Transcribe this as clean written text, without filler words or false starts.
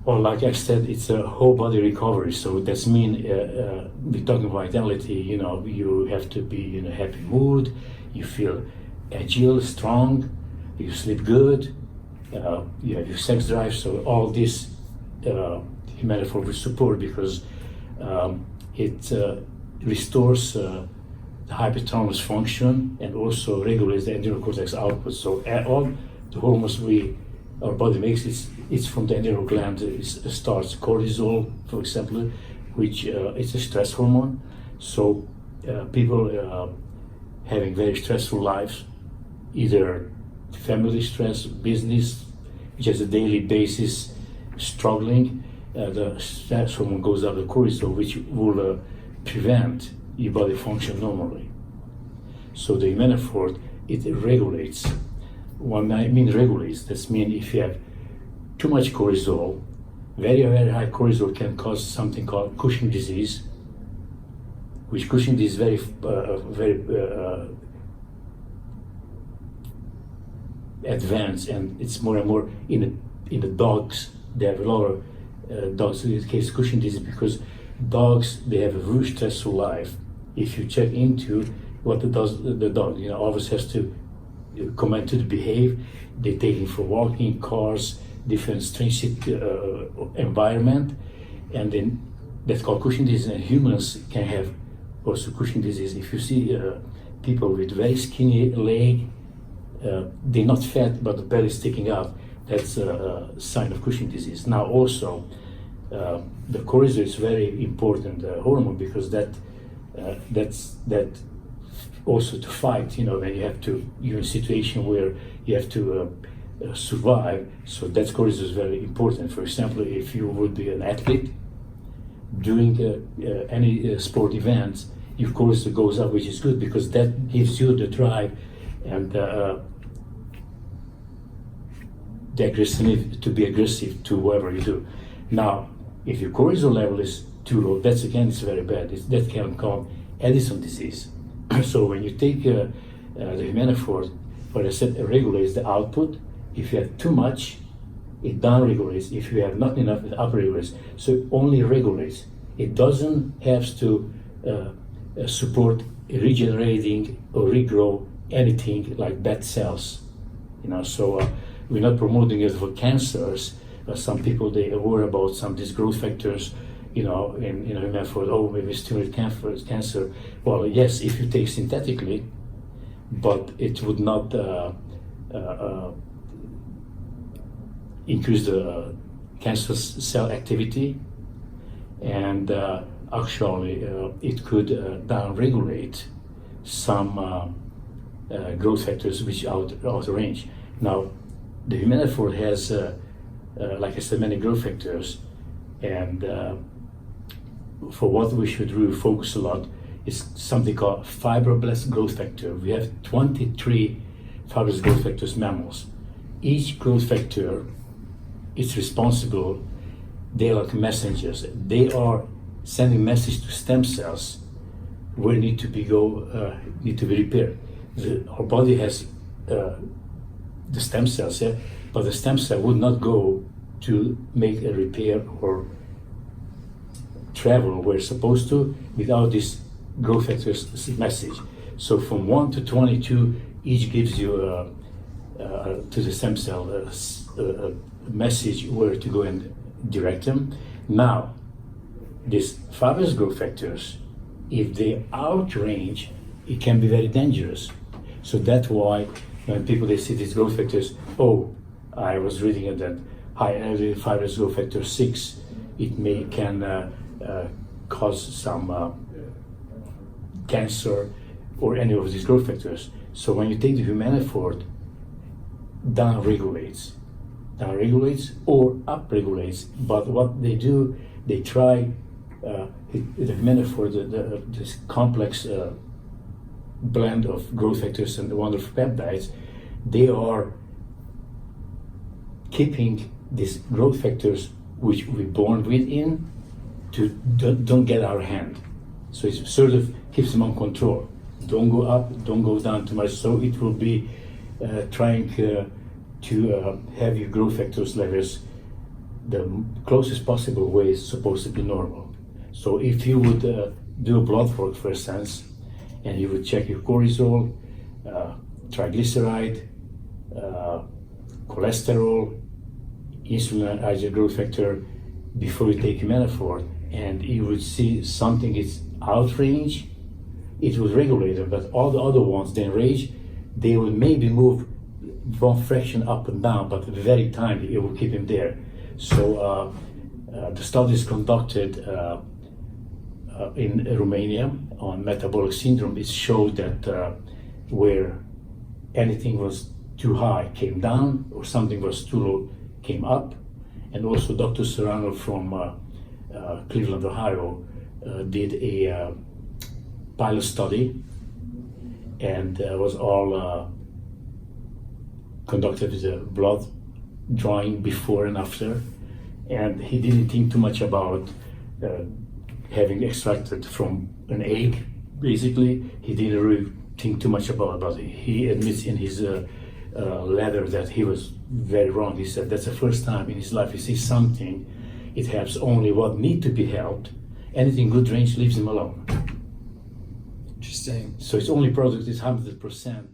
Or like I said, it's a whole body recovery. So that's mean we're talking vitality. You have to be in a happy mood. You feel agile, strong. You sleep good. You have your sex drive. So all this Humanofort will support because it restores the hypothalamus function and also regulates the adrenal cortex output. So all the hormones our body makes, it's from the adrenal gland. It starts cortisol, for example, which it's a stress hormone. So people having very stressful lives, either family stress, business, just a daily basis, struggling, the stress hormone goes up, the cortisol, which will prevent your body function normally. So the Humanofort, it regulates. When I mean regulates, that means if you have too much cortisol, very, very high cortisol can cause something called Cushing disease, which Cushing disease is very advanced, and it's more and more in the dogs. They have a lot of dogs in this case Cushing disease because dogs, they have a very stressful life. If you check into what the dog, always has to come to behave. They take him for walking, cars, different stringent environment, and then that's called Cushing disease. And humans can have also Cushing disease. If you see people with very skinny leg, they're not fat, but the belly is sticking out. That's a sign of Cushing disease. Now also, the cortisol is very important hormone because that's also to fight. When you're in a situation where you have to survive. So that cortisol is very important. For example, if you would be an athlete doing any sport events, your cortisol goes up, which is good because that gives you the drive and the aggressiveness to be aggressive to whatever you do. Now, if your cortisol level is too low, that's again, it's very bad. That can cause Addison disease. So when you take the Humanofort, what I said, it regulates the output. If you have too much, it down-regulates. If you have not enough, it up-regulates. So it only regulates. It doesn't have to support regenerating or regrow anything like bad cells. So we're not promoting it for cancers. Some people, they worry about some of these growth factors, in Humanofort, maybe stimulate cancer. Well, yes, if you take synthetically, but it would not increase the cancer cell activity, and actually it could down-regulate some growth factors which are out of range. Now, the Humanofort has, like I said, many growth factors, and for what we should really focus a lot is something called fibroblast growth factor. We have 23 fibroblast growth factors mammals. Each growth factor is responsible. They are like messengers. They are sending message to stem cells where need to be repaired. Our body has the stem cells, but the stem cell would not go to make a repair or travel where it's supposed to without this growth factors message. So from 1 to 22, each gives you to the stem cell a message where to go and direct them. Now, these fibrous growth factors, if they outrange, it can be very dangerous. So that's why when people they see these growth factors, I was reading that high energy fibrous growth factor 6, it can cause some cancer or any of these growth factors. So when you take the Humanofort, down-regulates or up-regulates. But what they do, they try the Humanofort, this complex blend of growth factors and the wonderful peptides, they are keeping these growth factors which we're born within to don't get out of hand. So it sort of keeps them on control. Don't go up, don't go down too much. So it will be trying to have your growth factors levels the closest possible way is supposed to be normal. So if you would do a blood work, for instance, and you would check your cortisol, triglyceride, cholesterol, insulin, IgA growth factor, before you take Humanofort, and you would see something is out range, it would regulate it, but all the other ones, the range, they will maybe move one fraction up and down, but very tiny, it will keep him there. So the studies conducted in Romania on metabolic syndrome, it showed that where anything was too high came down, or something was too low came up. And also Dr. Serrano from Cleveland, Ohio, did a pilot study, and was all conducted with a blood drawing before and after, and he didn't think too much about having extracted from an egg. Basically, he didn't really think too much about it. He admits in his letter that he was very wrong. He said that's the first time in his life he sees something, it helps only what need to be helped. Anything good range leaves him alone. Interesting. So its only product is 100%.